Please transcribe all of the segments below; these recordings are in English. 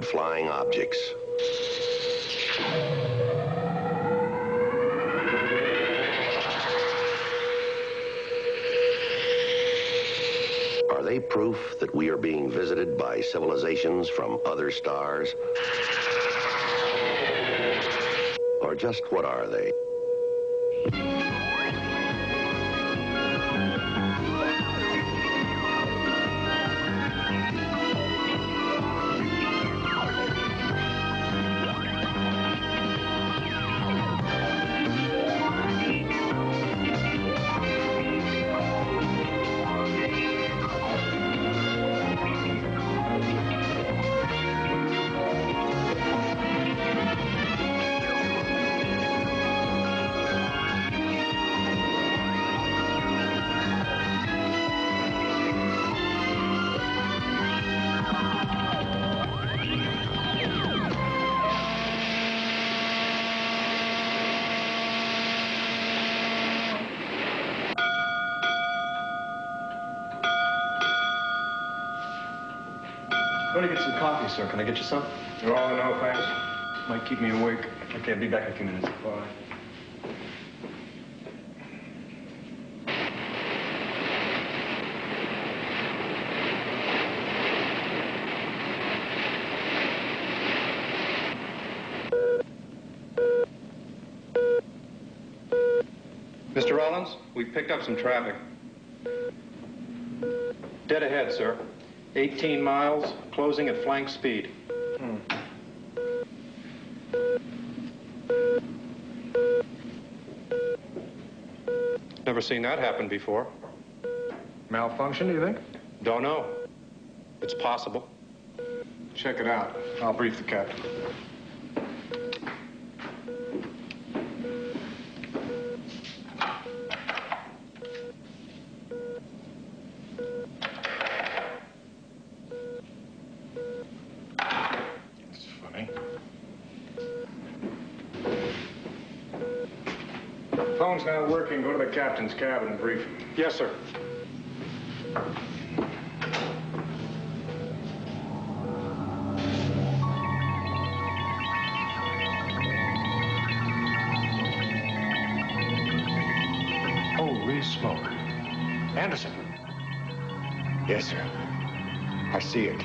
unidentified flying objects. Are they proof that we are being visited by civilizations from other stars? Or just what are they? I'm going to get some coffee, sir. Can I get you some? Oh, no, thanks. Might keep me awake. Okay, I'll be back in a few minutes. Bye. Mr. Rollins, we've picked up some traffic. Dead ahead, sir. 18 miles, closing at flank speed. Never seen that happen before. Malfunction, do you think? Don't know. It's possible. Check it out. I'll brief the captain. Phone's not working. Go to the captain's cabin and brief him. Yes, sir. Holy smoke. Anderson. Yes, sir. I see it.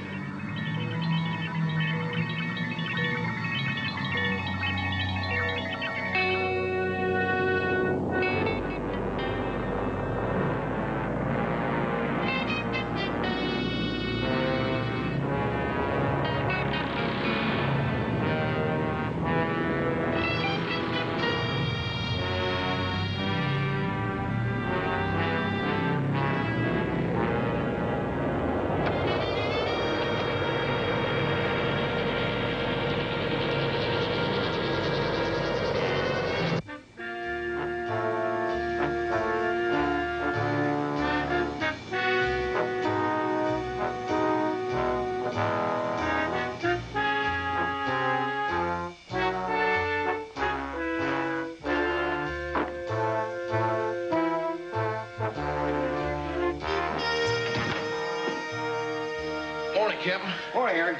Morning, Captain. Morning, Harry.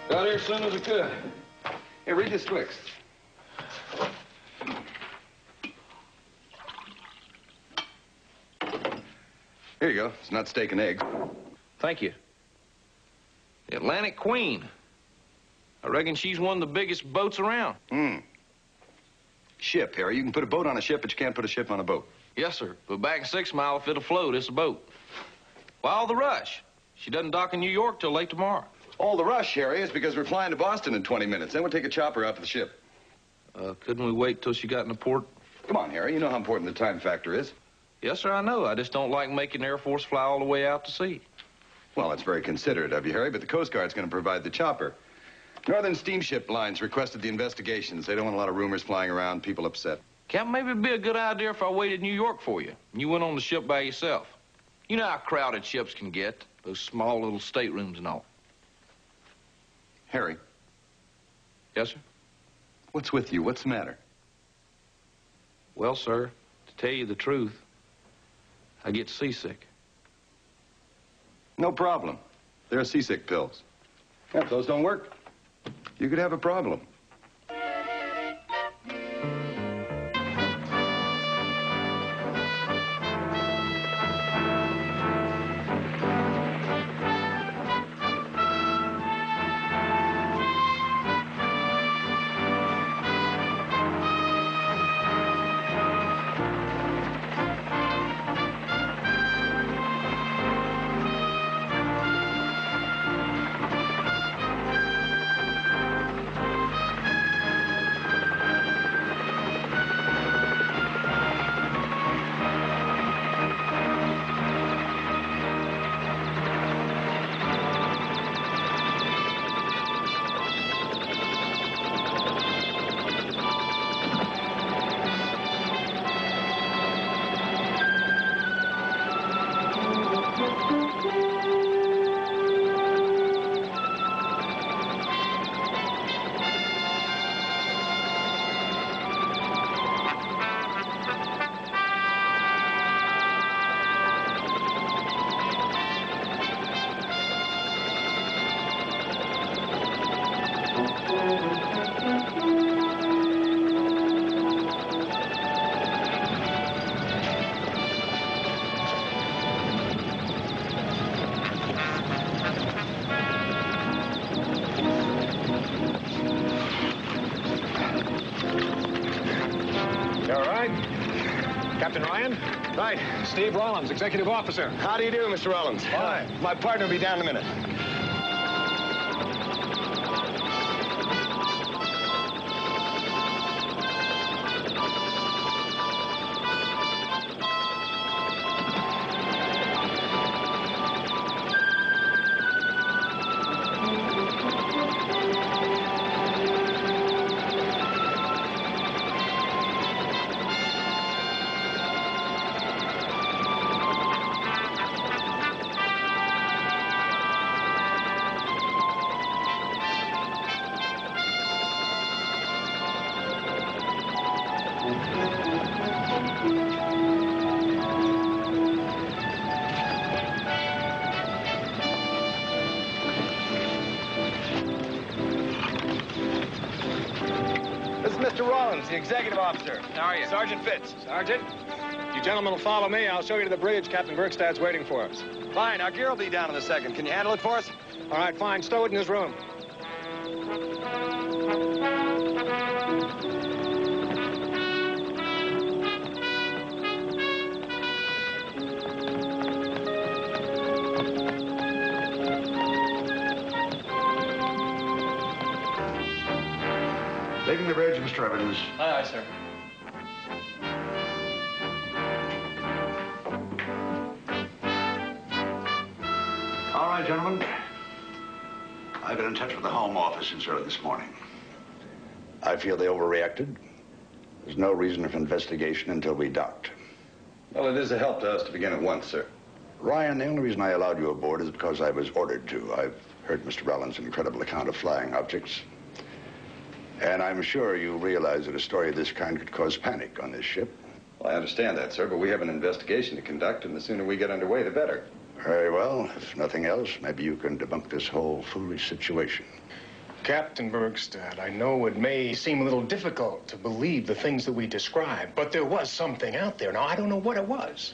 Got here as soon as I could. Hey, read this Twix. Here you go. It's not steak and eggs. Thank you. The Atlantic Queen. I reckon she's one of the biggest boats around. Ship, Harry. You can put a boat on a ship, but you can't put a ship on a boat. Yes, sir. But back in 6 Mile, if it'll float, it's a boat. Why all the rush? She doesn't dock in New York till late tomorrow. All the rush, Harry, is because we're flying to Boston in 20 minutes. Then we'll take a chopper out to the ship. Couldn't we wait till she got in the port? Come on, Harry. You know how important the time factor is. Yes, sir, I know. I just don't like making the Air Force fly all the way out to sea. Well, that's very considerate of you, Harry, but the Coast Guard's going to provide the chopper. Northern Steamship Lines requested the investigations. They don't want a lot of rumors flying around, people upset. Captain, maybe it'd be a good idea if I waited in New York for you, and you went on the ship by yourself. You know how crowded ships can get, those small little staterooms and all. Harry. Yes, sir? What's with you? What's the matter? Well, sir, to tell you the truth, I get seasick. No problem. There are seasick pills. Yeah, if those don't work, you could have a problem. Captain Ryan? Right. Steve Rollins, executive officer. How do you do, Mr. Rollins? Hi. My partner will be down in a minute. Mr. Rollins, the executive officer. How are you? Sergeant Fitz. Sergeant, you gentlemen will follow me. I'll show you to the bridge. Captain Bergstad's waiting for us. Fine, our gear will be down in a second. Can you handle it for us? All right, fine. Stow it in his room. Leaving the bridge, Mr. Evans. Aye, aye, sir. All right, gentlemen. I've been in touch with the Home Office since early this morning. I feel they overreacted. There's no reason for investigation until we docked. Well, it is a help to us to begin at once, sir. Ryan, the only reason I allowed you aboard is because I was ordered to. I've heard Mr. Rollins' incredible account of flying objects. And I'm sure you realize that a story of this kind could cause panic on this ship. Well, I understand that, sir, but we have an investigation to conduct, and the sooner we get underway, the better. Very well. If nothing else, maybe you can debunk this whole foolish situation. Captain Bergstad, I know it may seem a little difficult to believe the things that we described, but there was something out there. Now, I don't know what it was.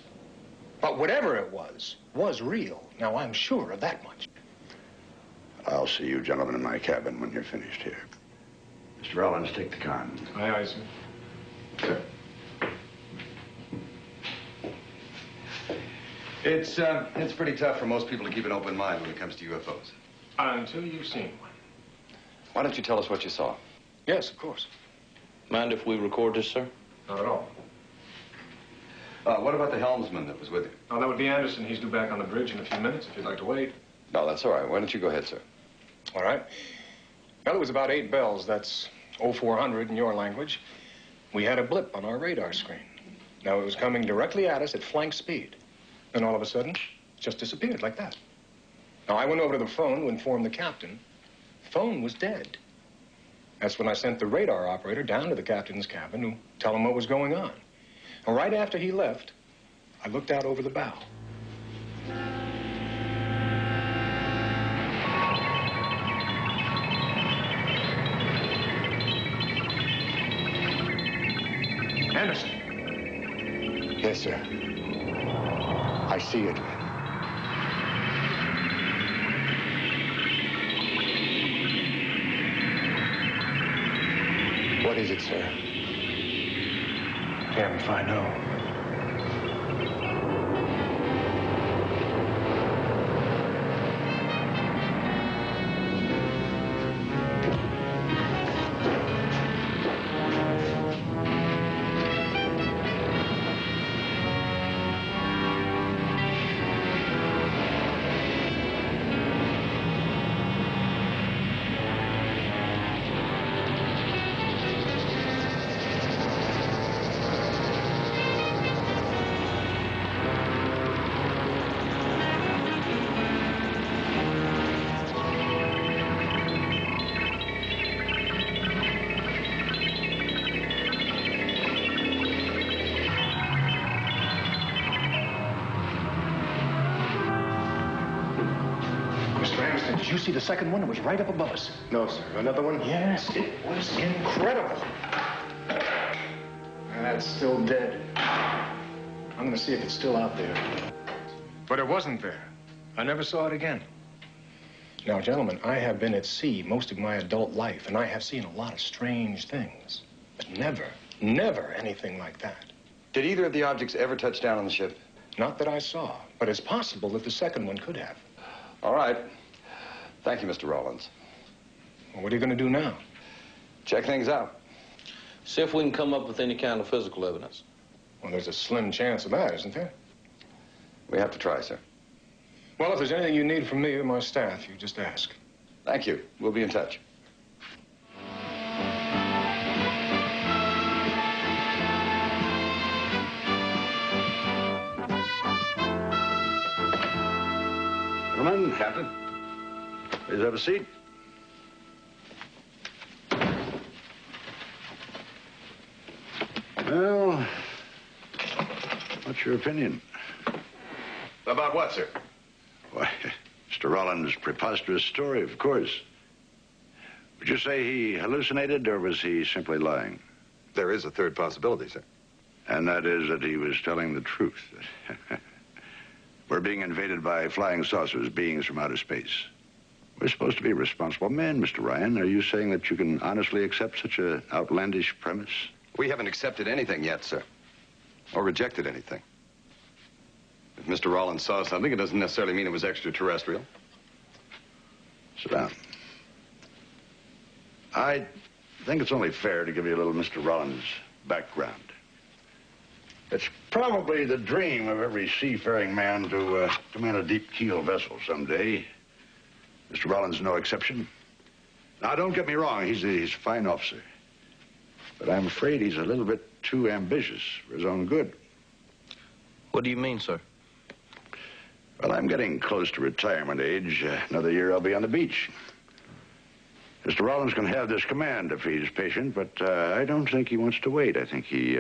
But whatever it was real. Now, I'm sure of that much. I'll see you gentlemen in my cabin when you're finished here. Mr. Rollins, take the con. Aye, aye, sir. Sir. It's pretty tough for most people to keep an open mind when it comes to UFOs. Until you've seen one. Why don't you tell us what you saw? Yes, of course. Mind if we record this, sir? Not at all. What about the helmsman that was with you? Oh, that would be Anderson. He's due back on the bridge in a few minutes, if you'd like to wait. No, that's all right. Why don't you go ahead, sir? All right. Well, it was about 8 bells. That's 0400 in your language. We had a blip on our radar screen. Now, it was coming directly at us at flank speed. And all of a sudden, it just disappeared like that. Now, I went over to the phone to inform the captain. The phone was dead. That's when I sent the radar operator down to the captain's cabin to tell him what was going on. And right after he left, I looked out over the bow. Anderson. Yes, sir. I see it. What is it, sir? Damn if I know. Did you see the second one? It was right up above us. No, sir. Another one? Yes, it was incredible. That's still dead. I'm gonna see if it's still out there. But it wasn't there. I never saw it again. Now, gentlemen, I have been at sea most of my adult life, and I have seen a lot of strange things. But never anything like that. Did either of the objects ever touch down on the ship? Not that I saw, but it's possible that the second one could have. All right. Thank you, Mr. Rollins. Well, what are you going to do now? Check things out. See if we can come up with any kind of physical evidence. Well, there's a slim chance of that, isn't there? We have to try, sir. Well, if there's anything you need from me or my staff, you just ask. Thank you. We'll be in touch. Gentlemen, Captain, please have a seat. Well, what's your opinion? About what, sir? Why, Mr. Rollins' preposterous story, of course. Would you say he hallucinated, or was he simply lying? There is a third possibility, sir. And that is that he was telling the truth. We're being invaded by flying saucers, beings from outer space. We're supposed to be responsible men, Mr. Ryan. Are you saying that you can honestly accept such an outlandish premise? We haven't accepted anything yet, sir. Or rejected anything. If Mr. Rollins saw something, it doesn't necessarily mean it was extraterrestrial. Sit down. I think it's only fair to give you a little Mr. Rollins' background. It's probably the dream of every seafaring man to man a deep-keel vessel someday. Mr. Rollins, no exception. Now, don't get me wrong, he's a fine officer. But I'm afraid he's a little bit too ambitious for his own good. What do you mean, sir? Well, I'm getting close to retirement age. Another year I'll be on the beach. Mr. Rollins can have this command if he's patient, but I don't think he wants to wait. I think he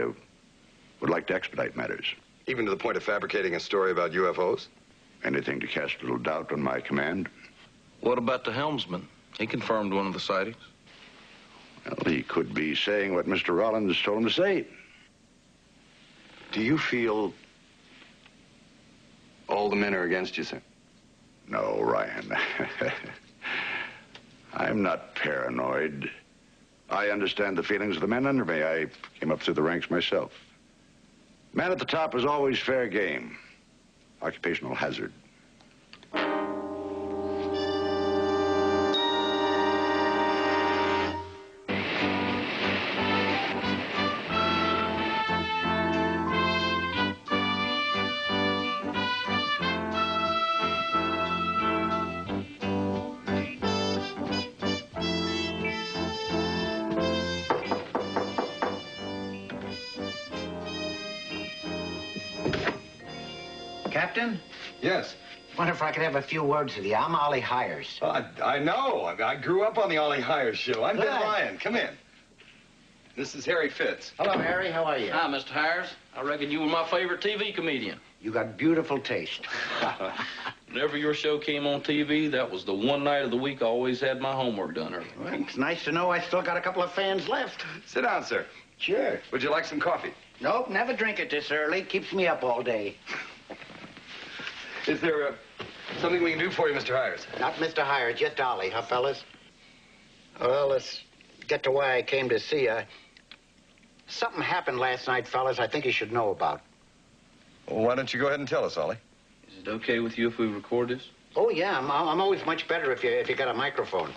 would like to expedite matters. Even to the point of fabricating a story about UFOs? Anything to cast a little doubt on my command. What about the helmsman? He confirmed one of the sightings. Well, he could be saying what Mr. Rollins told him to say. Do you feel all the men are against you, sir? No, Ryan. I'm not paranoid. I understand the feelings of the men under me. I came up through the ranks myself. Man at the top is always fair game. Occupational hazard. Captain? Yes. Wonder if I could have a few words with you. I'm Ollie Hires. I know. I grew up on the Ollie Hires show. I'm Ben Good. Ryan. Come in. This is Harry Fitz. Hello, Harry. How are you? Hi, Mr. Hires. I reckon you were my favorite TV comedian. You got beautiful taste. Whenever your show came on TV, that was the one night of the week I always had my homework done early. Well, it's nice to know I still got a couple of fans left. Sit down, sir. Sure. Would you like some coffee? Nope, never drink it this early. Keeps me up all day. Is there something we can do for you, Mr. Hires? Not Mr. Hires, just Ollie, huh, fellas? Well, let's get to why I came to see you. Something happened last night, fellas, I think you should know about. Well, why don't you go ahead and tell us, Ollie? Is it okay with you if we record this? Oh, yeah, I'm always much better if you got a microphone.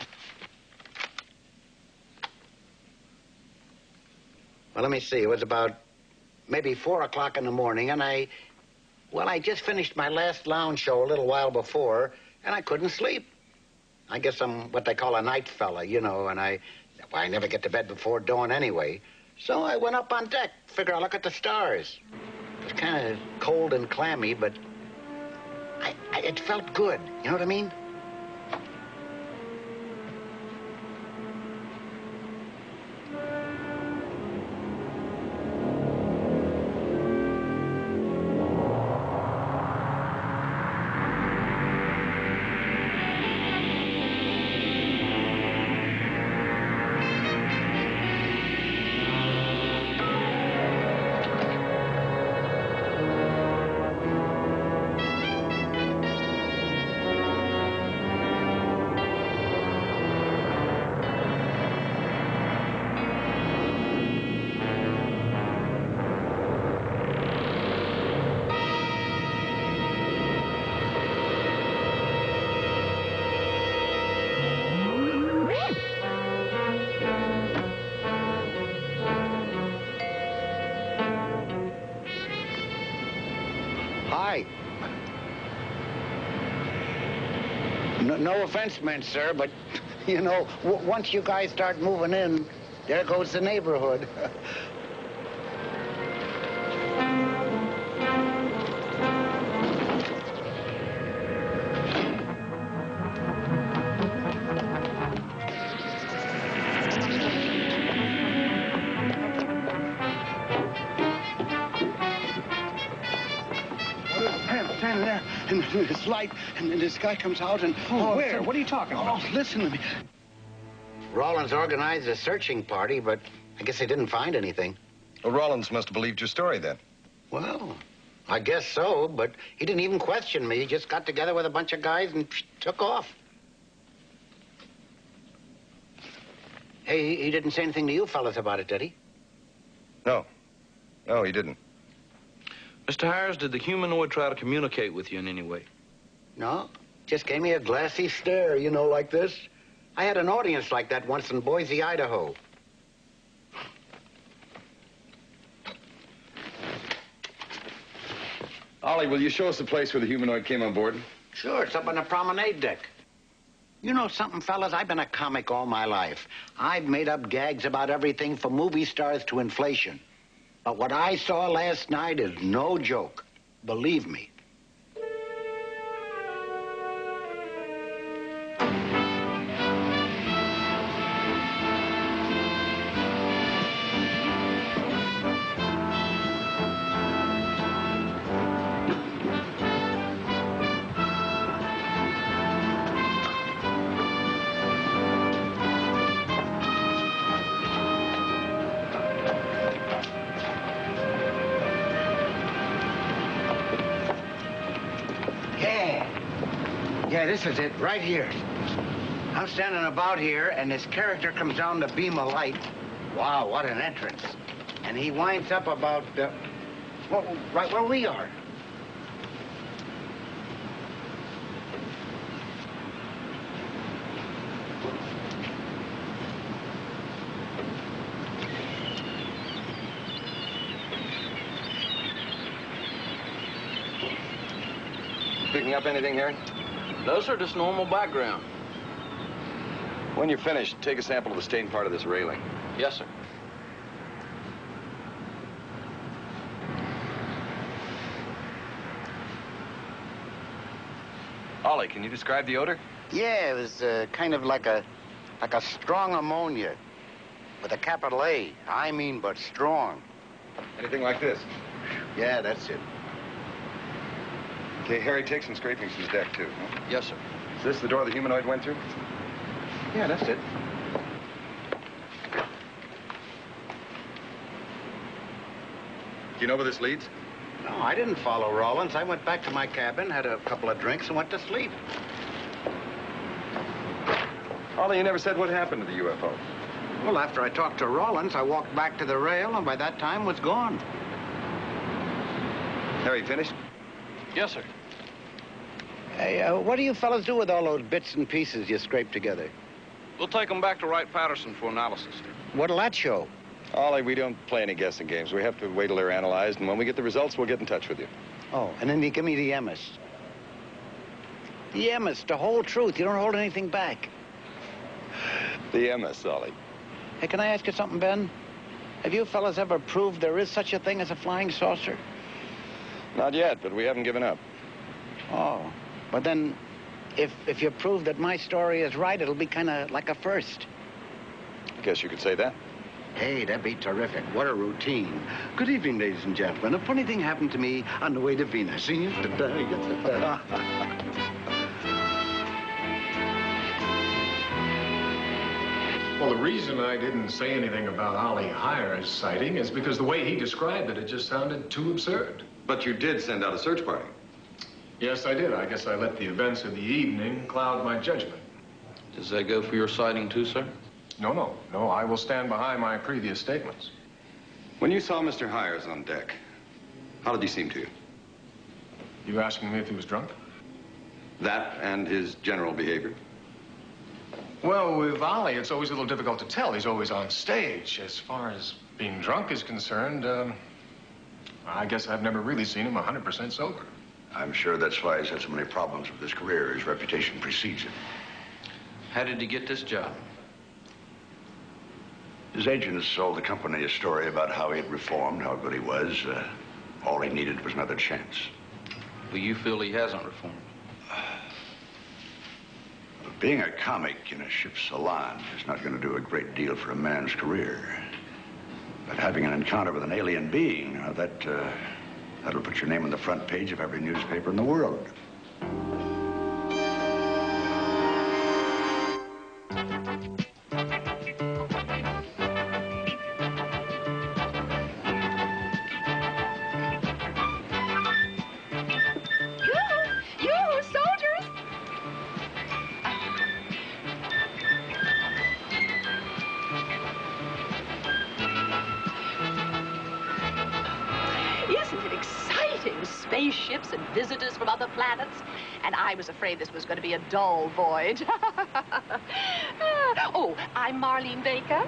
Well, let me see. It was about maybe 4 o'clock in the morning, and I just finished my last lounge show a little while before, and I couldn't sleep. I guess I'm what they call a night fella, you know, and I never get to bed before dawn anyway. So I went up on deck, figure I'd look at the stars. It was kind of cold and clammy, but it felt good. You know what I mean? Hi. No offense meant, sir, but, you know, once you guys start moving in, there goes the neighborhood. Standing there, and this light, and this guy comes out, and... Oh, where? What are you talking about? Oh, listen to me. Rollins organized a searching party, but I guess they didn't find anything. Well, Rollins must have believed your story then. Well, I guess so, but he didn't even question me. He just got together with a bunch of guys and took off. Hey, he didn't say anything to you fellas about it, did he? No. No, he didn't. Mr. Hires, did the humanoid try to communicate with you in any way? No, just gave me a glassy stare, you know, like this. I had an audience like that once in Boise, Idaho. Ollie, will you show us the place where the humanoid came on board? Sure, it's up on the promenade deck. You know something, fellas? I've been a comic all my life. I've made up gags about everything from movie stars to inflation. But what I saw last night is no joke. Believe me. Yeah, this is it, right here. I'm standing about here, and this character comes down the beam of light. Wow, what an entrance. And he winds up about, well, right where we are. Picking up anything here? No, sir, just normal background. When you're finished, take a sample of the stained part of this railing. Yes, sir. Ollie, can you describe the odor? Yeah, it was kind of like a strong ammonia with a capital A. I mean, but strong. Anything like this? Yeah, that's it. Okay, Harry, take some scrapings from the deck, too. Huh? Yes, sir. Is this the door the humanoid went through? Yeah, that's it. Do you know where this leads? No, I didn't follow Rollins. I went back to my cabin, had a couple of drinks, and went to sleep. Ollie, you never said what happened to the UFO. Well, after I talked to Rollins, I walked back to the rail, and by that time was gone. Harry, finished? Yes, sir. Hey, what do you fellas do with all those bits and pieces you scrape together? We'll take them back to Wright-Patterson for analysis. What'll that show? Ollie, we don't play any guessing games. We have to wait till they're analyzed, and when we get the results, we'll get in touch with you. Oh, and then you give me the MS. The MS, the whole truth. You don't hold anything back. The MS, Ollie. Hey, can I ask you something, Ben? Have you fellas ever proved there is such a thing as a flying saucer? Not yet, but we haven't given up. Oh, but then if you prove that my story is right, it'll be kind of like a first. Guess you could say that. Hey, that'd be terrific. What a routine. Good evening, ladies and gentlemen. A funny thing happened to me on the way to Venus. Well, the reason I didn't say anything about Ollie Heyer's sighting is because the way he described it just sounded too absurd. But you did send out a search party. Yes, I did. I guess I let the events of the evening cloud my judgment. Does that go for your sighting, too, sir? No. I will stand behind my previous statements. When you saw Mr. Hires on deck, how did he seem to you? You asking me if he was drunk? That and his general behavior? Well, with Ollie, it's always a little difficult to tell. He's always on stage. As far as being drunk is concerned, I guess I've never really seen him 100% sober. I'm sure that's why he's had so many problems with his career. His reputation precedes him. How did he get this job? His agents sold the company a story about how he had reformed, how good he was. All he needed was another chance. Well, you feel he hasn't reformed? Being a comic in a ship's salon is not going to do a great deal for a man's career. But having an encounter with an alien being, that'll put your name on the front page of every newspaper in the world. Spaceships and visitors from other planets. And I was afraid this was going to be a dull voyage. Oh, I'm Marlene Baker.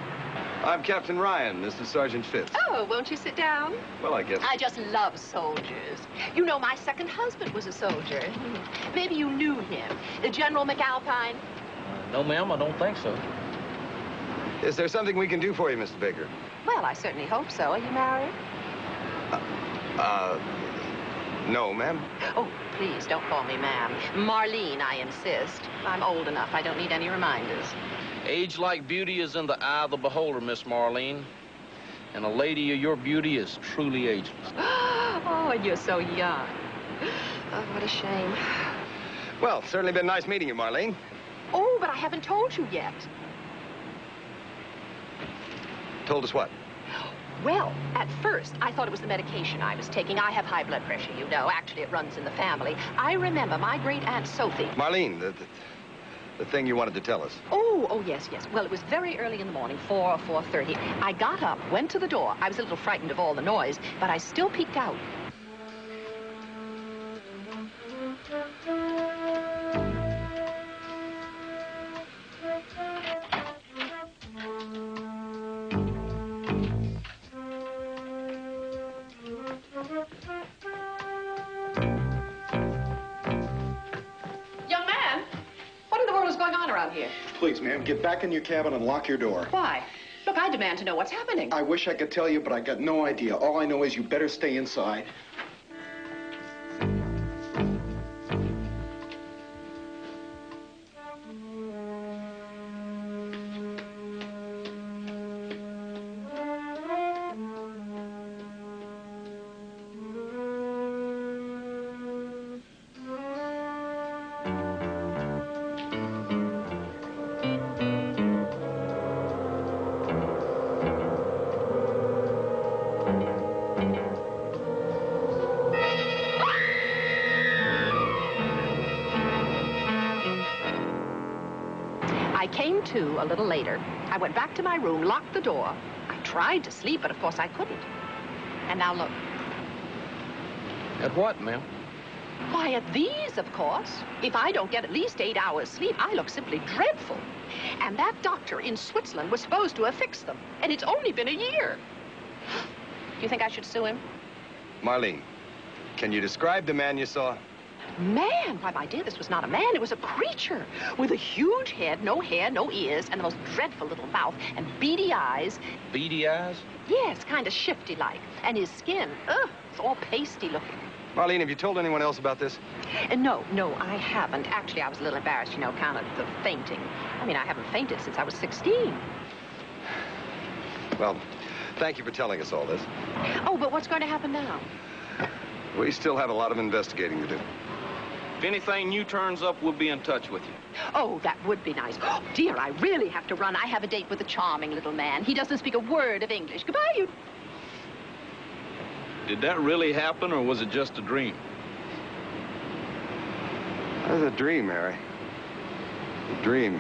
I'm Captain Ryan. This is Sergeant Fitz. Oh, won't you sit down? Well, I guess... I just love soldiers. You know, my second husband was a soldier. Maybe you knew him. General McAlpine. No, ma'am, I don't think so. Is there something we can do for you, Mr. Baker? Well, I certainly hope so. Are you married? No, ma'am. Oh, please, don't call me ma'am. Marlene, I insist. I'm old enough. I don't need any reminders. Age like beauty is in the eye of the beholder, Miss Marlene. And a lady of your beauty is truly ageless. Oh, and you're so young. Oh, what a shame. Well, certainly been nice meeting you, Marlene. Oh, but I haven't told you yet. Told us what? Well, at first, I thought it was the medication I was taking. I have high blood pressure, you know. Actually, it runs in the family. I remember my great-aunt Sophie. Marlene, the thing you wanted to tell us. Oh, yes. Well, it was very early in the morning, 4 or 4:30. I got up, went to the door. I was a little frightened of all the noise, but I still peeked out. Here. Please, ma'am, get back in your cabin and lock your door. Why? Look, I demand to know what's happening. I wish I could tell you, but I got no idea. All I know is you better stay inside. 2, a little later. I went back to my room, locked the door. I tried to sleep, but of course I couldn't. And now look. At what, ma'am? Why, at these, of course. If I don't get at least 8 hours sleep, I look simply dreadful. And that doctor in Switzerland was supposed to have fixed them. And it's only been a year. Do you think I should sue him? Marlene, can you describe the man you saw? Man, why, my dear, this was not a man. It was a creature with a huge head, no hair, no ears, and the most dreadful little mouth and beady eyes. Beady eyes? Yes, kind of shifty-like. And his skin, ugh, it's all pasty looking. Marlene, have you told anyone else about this? No, I haven't. Actually, I was a little embarrassed, you know, kind of the fainting. I mean, I haven't fainted since I was 16. Well, thank you for telling us all this. Oh, but what's going to happen now? We still have a lot of investigating to do. If anything new turns up, we'll be in touch with you. Oh, that would be nice. Oh, dear, I really have to run. I have a date with a charming little man. He doesn't speak a word of English. Goodbye, you... Did that really happen, or was it just a dream? That was a dream, Harry. A dream.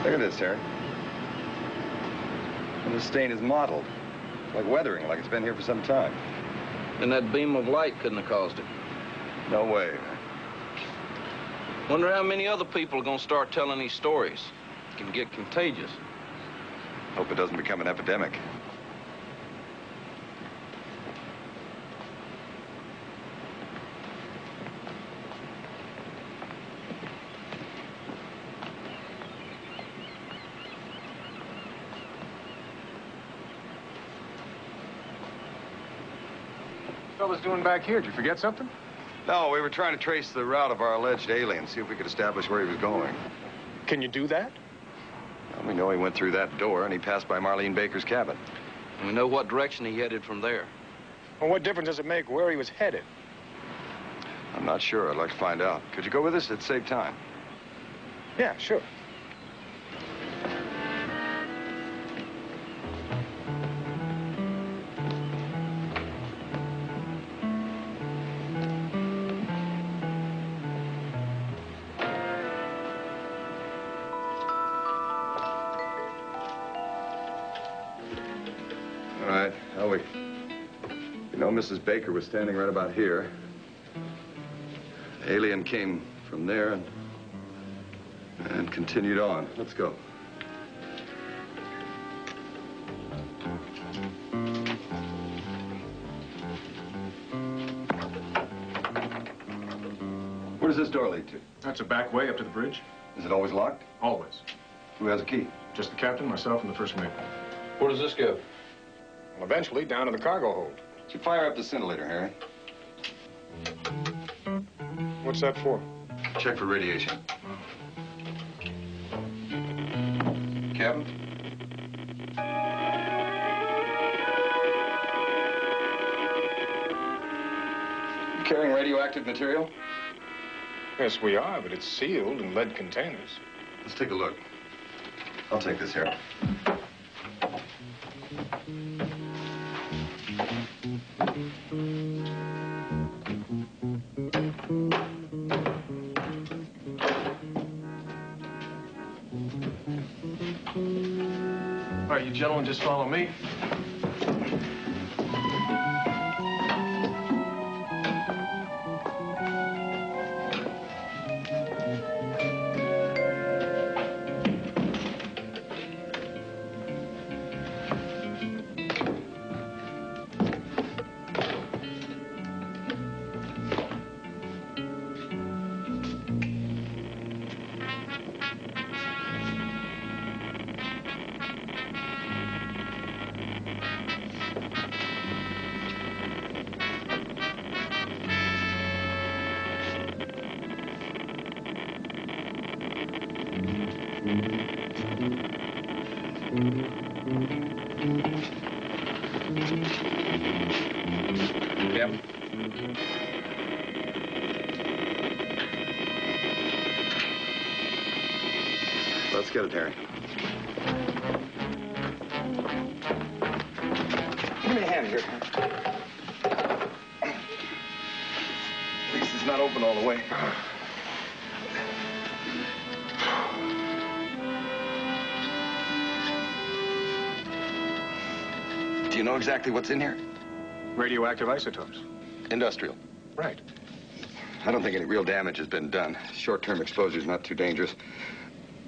Look at this, Harry. And the stain is mottled. Like weathering, like it's been here for some time. And that beam of light couldn't have caused it. No way. Wonder how many other people are going to start telling these stories. It can get contagious. Hope it doesn't become an epidemic. What was doing back here? Did you forget something? No, we were trying to trace the route of our alleged alien, see if we could establish where he was going. Can you do that? Well, we know he went through that door and he passed by Marlene Baker's cabin. And we know what direction he headed from there. Well, what difference does it make where he was headed? I'm not sure. I'd like to find out. Could you go with us? It'd save time. Yeah, sure. All right, how we? You know, Mrs. Baker was standing right about here. The alien came from there and continued on. Let's go. Where does this door lead to? That's a back way up to the bridge. Is it always locked? Always. Who has a key? Just the captain, myself, and the first mate. Where does this go? Well, eventually, down to the cargo hold. Did you fire up the scintillator, Harry? What's that for? Check for radiation. Captain? You carrying radioactive material? Yes, we are, but it's sealed in lead containers. Let's take a look. I'll take this here. All right, you gentlemen just follow me. Let's get it, Harry. Give me a hand here. At least it's not open all the way. Do you know exactly what's in here? Radioactive isotopes. Industrial. Right. I don't think any real damage has been done. Short-term exposure is not too dangerous.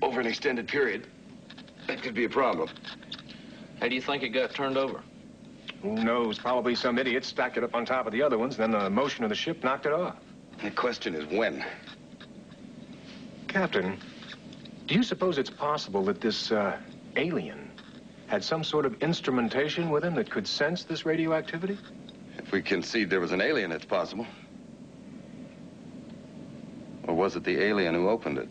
Over an extended period, that could be a problem. How do you think it got turned over? Who knows? Probably some idiot stacked it up on top of the other ones, then the motion of the ship knocked it off. The question is when. Captain, do you suppose it's possible that this alien had some sort of instrumentation with him that could sense this radioactivity? If we concede there was an alien, it's possible. Or was it the alien who opened it?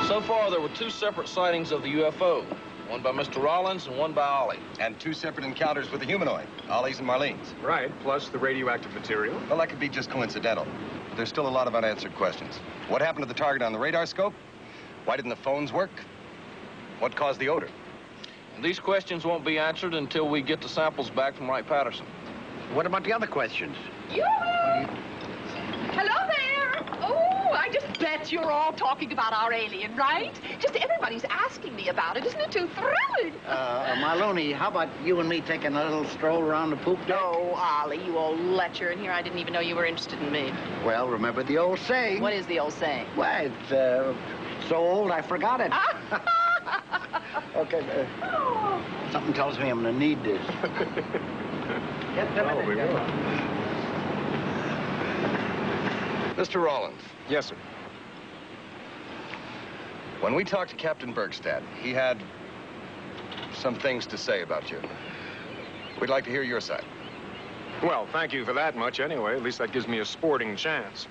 So far, there were 2 separate sightings of the UFO. One by Mr. Rollins and one by Ollie. And 2 separate encounters with the humanoid, Ollie's and Marlene's. Right, plus the radioactive material. Well, that could be just coincidental. But there's still a lot of unanswered questions. What happened to the target on the radar scope? Why didn't the phones work? What caused the odor? And these questions won't be answered until we get the samples back from Wright-Patterson. What about the other questions? Yoo-hoo! Hello there! Oh, I just bet you're all talking about our alien, right? Just everybody's asking me about it. Isn't it too thrilling? Marlene, how about you and me taking a little stroll around the poop deck? Oh, Ollie, you old lecher in here. I didn't even know you were interested in me. Well, remember the old saying? What is the old saying? Well, it's so old I forgot it. Okay, something tells me I'm going to need this. Oh, we will. Mr. Rollins. Yes, sir. When we talked to Captain Bergstad, he had some things to say about you. We'd like to hear your side. Well, thank you for that much anyway. At least that gives me a sporting chance.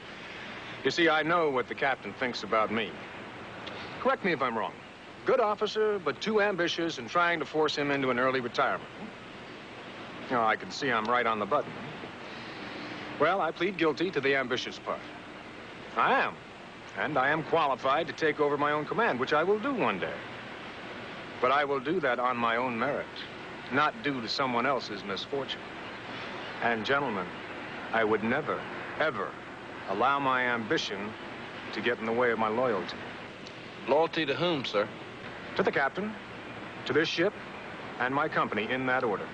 You see, I know what the captain thinks about me. Correct me if I'm wrong. Good officer, but too ambitious and trying to force him into an early retirement. You know, I can see I'm right on the button. Well, I plead guilty to the ambitious part. I am. And I am qualified to take over my own command, which I will do one day. But I will do that on my own merit, not due to someone else's misfortune. And gentlemen, I would never, ever allow my ambition to get in the way of my loyalty. Loyalty to whom, sir? To the captain, to this ship, and my company in that order.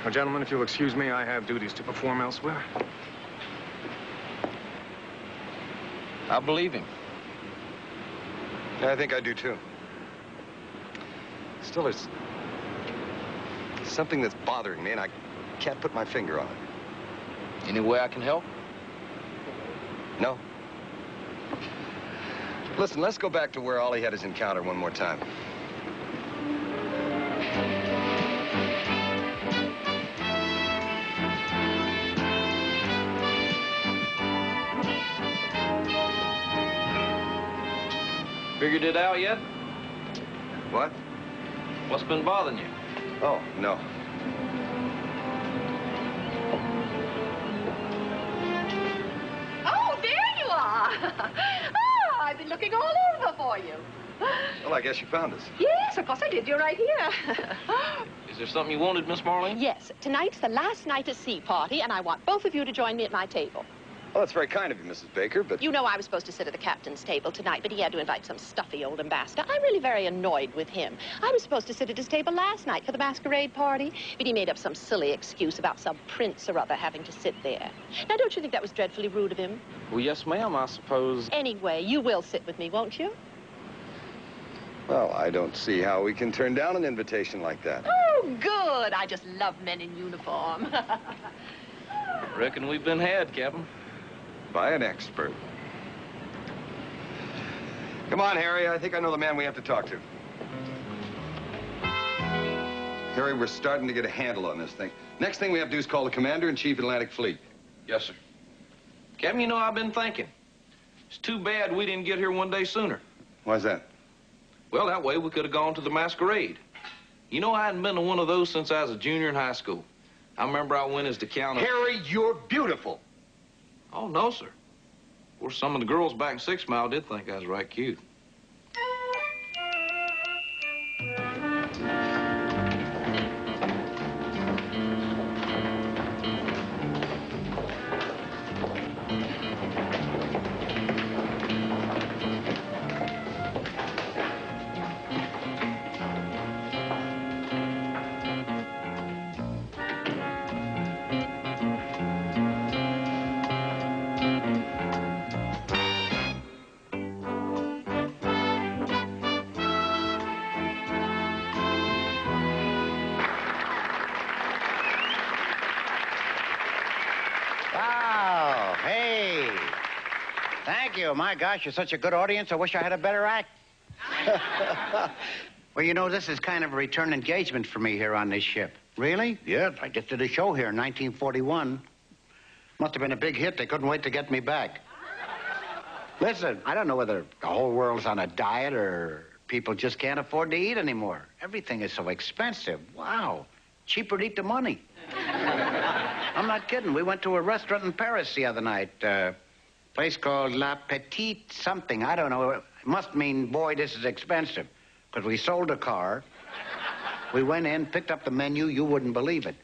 Now, gentlemen, if you'll excuse me, I have duties to perform elsewhere. I believe him. Yeah, I think I do, too. Still, there's something that's bothering me, and I can't put my finger on it. Any way I can help? No. Listen, let's go back to where Ollie had his encounter one more time. Figured it out yet? What? What's been bothering you? Oh, no. Oh, there you are. Oh, I've been looking all over for you. Well, I guess you found us. Yes, of course I did. You're right here. Is there something you wanted, Miss Marlene? Yes, tonight's the last night at sea party, and I want both of you to join me at my table. Well, that's very kind of you, Mrs. Baker, but... You know I was supposed to sit at the captain's table tonight, but he had to invite some stuffy old ambassador. I'm really very annoyed with him. I was supposed to sit at his table last night for the masquerade party, but he made up some silly excuse about some prince or other having to sit there. Now, don't you think that was dreadfully rude of him? Well, yes, ma'am, I suppose. Anyway, you will sit with me, won't you? Well, I don't see how we can turn down an invitation like that. Oh, good. I just love men in uniform. Reckon we've been had, Captain. By an expert. Come on, Harry. I think I know the man we have to talk to. Harry, we're starting to get a handle on this thing. Next thing we have to do is call the Commander-in-Chief, Atlantic Fleet. Yes, sir. Captain, you know, I've been thinking. It's too bad we didn't get here one day sooner. Why's that? Well, that way we could have gone to the masquerade. You know, I hadn't been to one of those since I was a junior in high school. I remember I went as the count of... Harry, you're beautiful. Oh, no, sir. Of course, some of the girls back in 6 Mile did think I was right cute. Wow, hey. Thank you. My gosh, you're such a good audience. I wish I had a better act. Well, you know, this is kind of a return engagement for me here on this ship. Really? Yeah, I just did a show here in 1941. Must have been a big hit. They couldn't wait to get me back. Listen, I don't know whether the whole world's on a diet or people just can't afford to eat anymore. Everything is so expensive. Wow. Cheaper to eat the money. I'm not kidding. We went to a restaurant in Paris the other night. Place called La Petite something. I don't know. It must mean, boy, this is expensive. Because we sold a car. We went in, picked up the menu. You wouldn't believe it.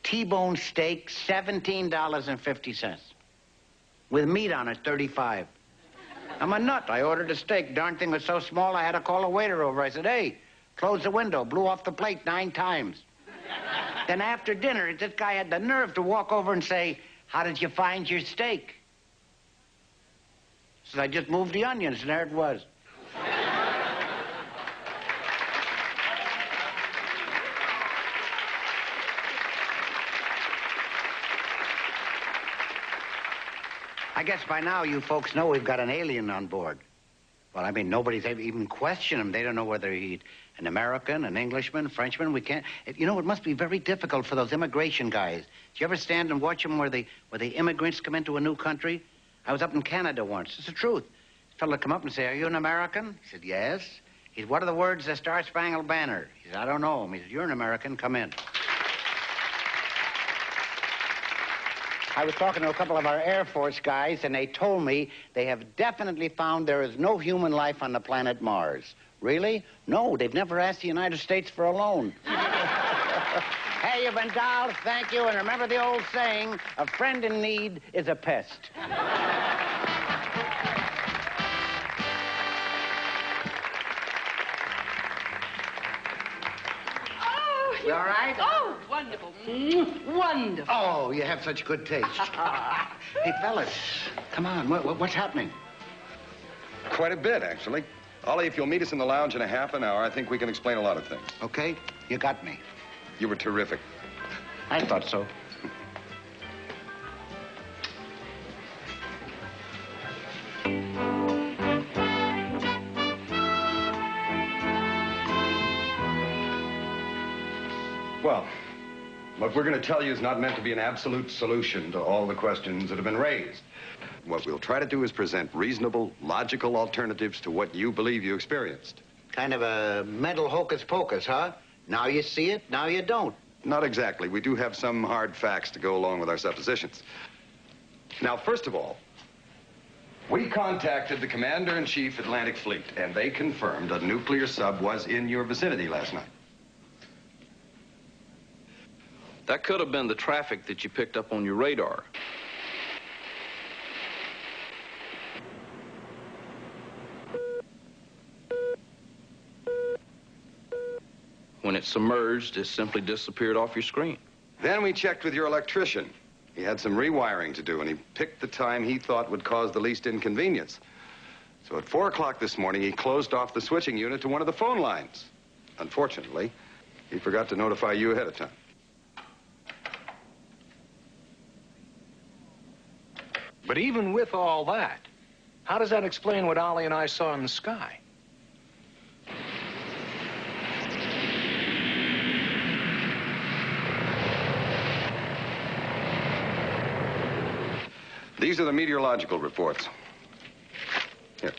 T-bone steak, $17.50. With meat on it, $35. I'm a nut. I ordered a steak. Darn thing was so small, I had to call a waiter over. I said, hey, close the window. Blew off the plate 9 times. Then after dinner, this guy had the nerve to walk over and say, how did you find your steak? So I just moved the onions, and there it was. I guess by now you folks know we've got an alien on board. Well, I mean, nobody's even questioned him. They don't know whether he's an American, an Englishman, Frenchman. We can't... You know, it must be very difficult for those immigration guys. Do you ever stand and watch them where the immigrants come into a new country? I was up in Canada once. It's the truth. A fellow would come up and say, are you an American? I said, yes. He said, what are the words, the Star Spangled Banner? He said, I don't know him. He said, you're an American. Come in. I was talking to a couple of our Air Force guys, and they told me they have definitely found there is no human life on the planet Mars. Really? No, they've never asked the United States for a loan. Hey, you've been dialed, thank you, and remember the old saying, a friend in need is a pest. You all right? Oh, wonderful. Wonderful. Oh, you have such good taste. Hey, fellas, come on. What's happening? Quite a bit, actually. Ollie, if you'll meet us in the lounge in a half an hour, I think we can explain a lot of things. Okay, you got me. You were terrific. I thought so. Well, what we're going to tell you is not meant to be an absolute solution to all the questions that have been raised. What we'll try to do is present reasonable, logical alternatives to what you believe you experienced. Kind of a mental hocus pocus, huh? Now you see it, now you don't. Not exactly. We do have some hard facts to go along with our suppositions. Now, first of all, we contacted the Commander-in-Chief Atlantic Fleet, and they confirmed a nuclear sub was in your vicinity last night. That could have been the traffic that you picked up on your radar. When it submerged, it simply disappeared off your screen. Then we checked with your electrician. He had some rewiring to do, and he picked the time he thought would cause the least inconvenience. So at 4 o'clock this morning, he closed off the switching unit to one of the phone lines. Unfortunately, he forgot to notify you ahead of time. But even with all that, how does that explain what Ollie and I saw in the sky? These are the meteorological reports. Here.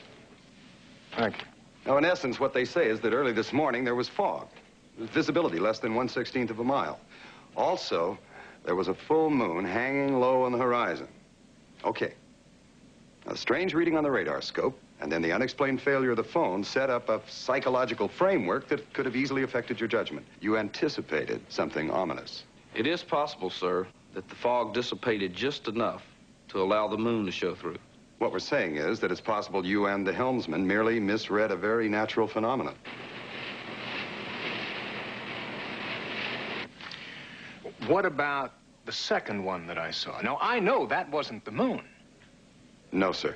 Thank you. Now, in essence, what they say is that early this morning there was fog. There was visibility less than 1/16 of a mile. Also, there was a full moon hanging low on the horizon. Okay. A strange reading on the radar scope, and then the unexplained failure of the phone set up a psychological framework that could have easily affected your judgment. You anticipated something ominous. It is possible, sir, that the fog dissipated just enough to allow the moon to show through. What we're saying is that it's possible you and the helmsman merely misread a very natural phenomenon. What about the second one that I saw? Now, I know that wasn't the moon. No, sir.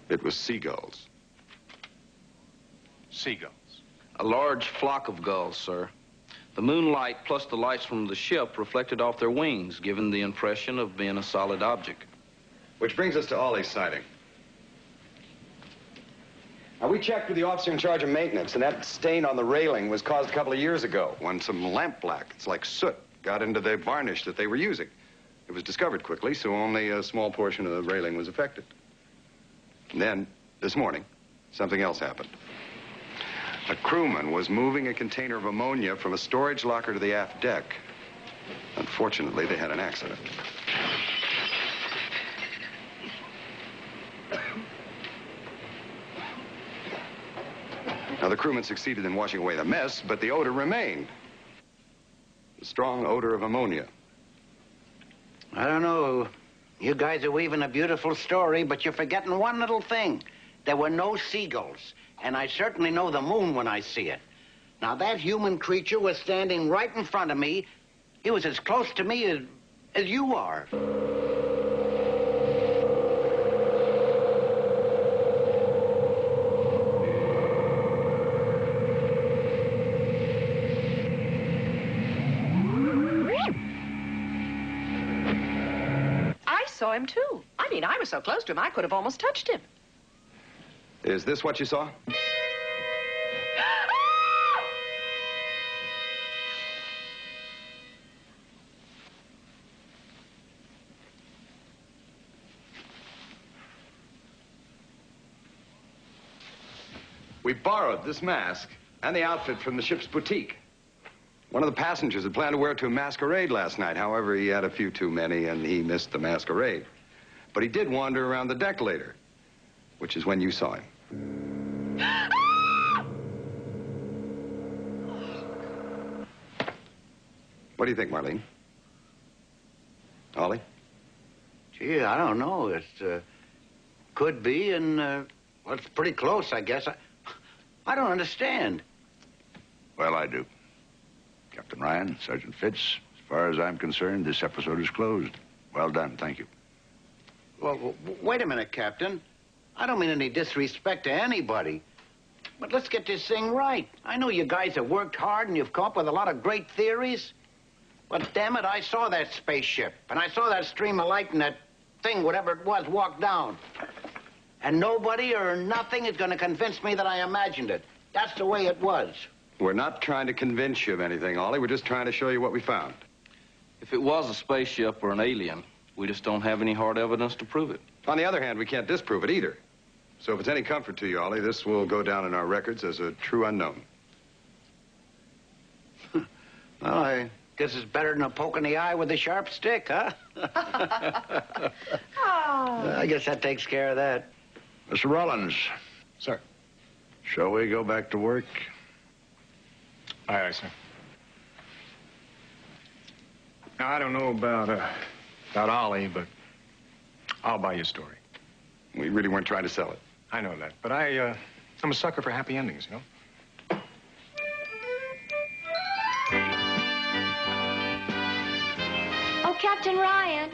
It was seagulls. Seagulls. A large flock of gulls, sir. The moonlight plus the lights from the ship reflected off their wings, giving the impression of being a solid object. Which brings us to Ollie's sighting. Now, we checked with the officer in charge of maintenance, and that stain on the railing was caused a couple of years ago when some lampblack, it's like soot, got into the varnish that they were using. It was discovered quickly, so only a small portion of the railing was affected. And then, this morning, something else happened. A crewman was moving a container of ammonia from a storage locker to the aft deck. Unfortunately, they had an accident. Now, the crewman succeeded in washing away the mess, but the odor remained. The strong odor of ammonia. I don't know. You guys are weaving a beautiful story, but you're forgetting one little thing. There were no seagulls, and I certainly know the moon when I see it. Now, that human creature was standing right in front of me. He was as close to me as you are. Saw him too. I mean, I was so close to him, I could have almost touched him. Is this what you saw? We borrowed this mask and the outfit from the ship's boutique. One of the passengers had planned to wear it to a masquerade last night. However, he had a few too many, and he missed the masquerade. But he did wander around the deck later, which is when you saw him. What do you think, Marlene? Ollie? Gee, I don't know. It could be, and, well, it's pretty close, I guess. I don't understand. Well, I do. Captain Ryan, Sergeant Fitz, as far as I'm concerned, this episode is closed. Well done, thank you. Well, wait a minute, Captain. I don't mean any disrespect to anybody. But let's get this thing right. I know you guys have worked hard and you've come up with a lot of great theories. But damn it, I saw that spaceship. And I saw that stream of light and that thing, whatever it was, walk down. And nobody or nothing is going to convince me that I imagined it. That's the way it was. We're not trying to convince you of anything, Ollie. We're just trying to show you what we found. If it was a spaceship or an alien, we just don't have any hard evidence to prove it. On the other hand, we can't disprove it either. So if it's any comfort to you, Ollie, this will go down in our records as a true unknown. Well, I guess it's better than a poke in the eye with a sharp stick, huh? I guess that takes care of that. Mr. Rollins. Sir. Shall we go back to work? Aye, aye, sir. Now, I don't know about Ollie, but I'll buy you a story. We really weren't trying to sell it. I know that, but I'm a sucker for happy endings, you know? Oh, Captain Ryan.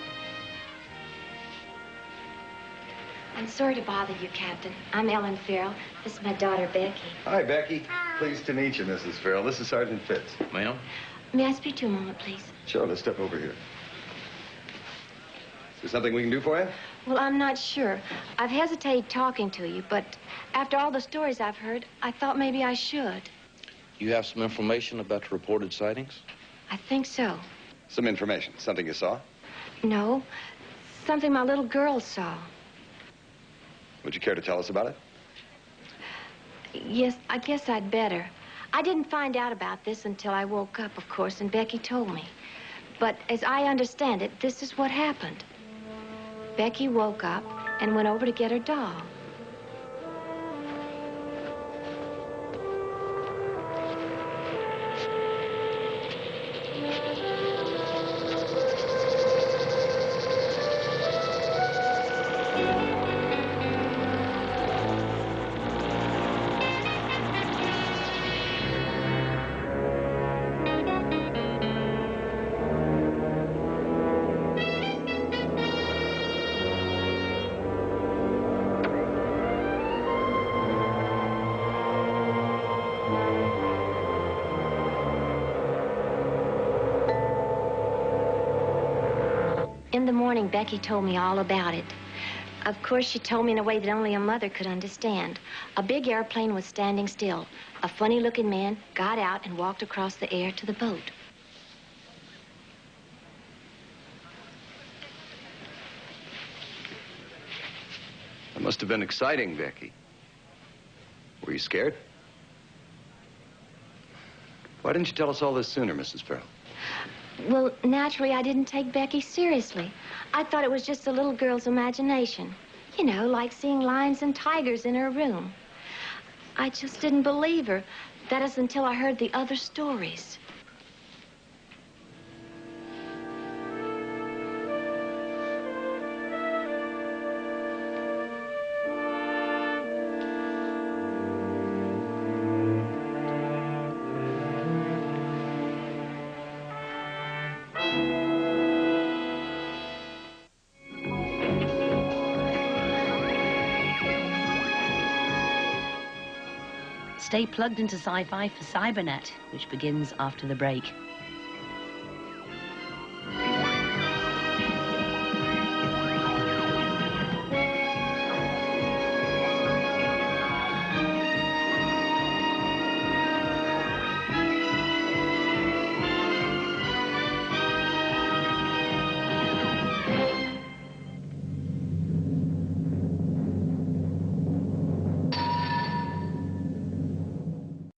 I'm sorry to bother you, Captain. I'm Ellen Farrell. This is my daughter, Becky. Hi, Becky. Pleased to meet you, Mrs. Farrell. This is Sergeant Fitz. Ma'am? May I speak to you a moment, please? Sure, let's step over here. Is there something we can do for you? Well, I'm not sure. I've hesitated talking to you, but after all the stories I've heard, I thought maybe I should. You have some information about the reported sightings? I think so. Some information. Something you saw? No, something my little girl saw. Would you care to tell us about it? Yes, I guess I'd better. I didn't find out about this until I woke up, of course, and Becky told me. But as I understand it, this is what happened. Becky woke up and went over to get her doll. In the morning, Becky told me all about it. Of course, she told me in a way that only a mother could understand. A big airplane was standing still. A funny-looking man got out and walked across the air to the boat. That must have been exciting, Becky. Were you scared? Why didn't you tell us all this sooner, Mrs. Farrell? Well, naturally, I didn't take Becky seriously. I thought it was just a little girl's imagination. You know, like seeing lions and tigers in her room. I just didn't believe her. That is until I heard the other stories. Stay plugged into Sci-Fi for Cybernet, which begins after the break.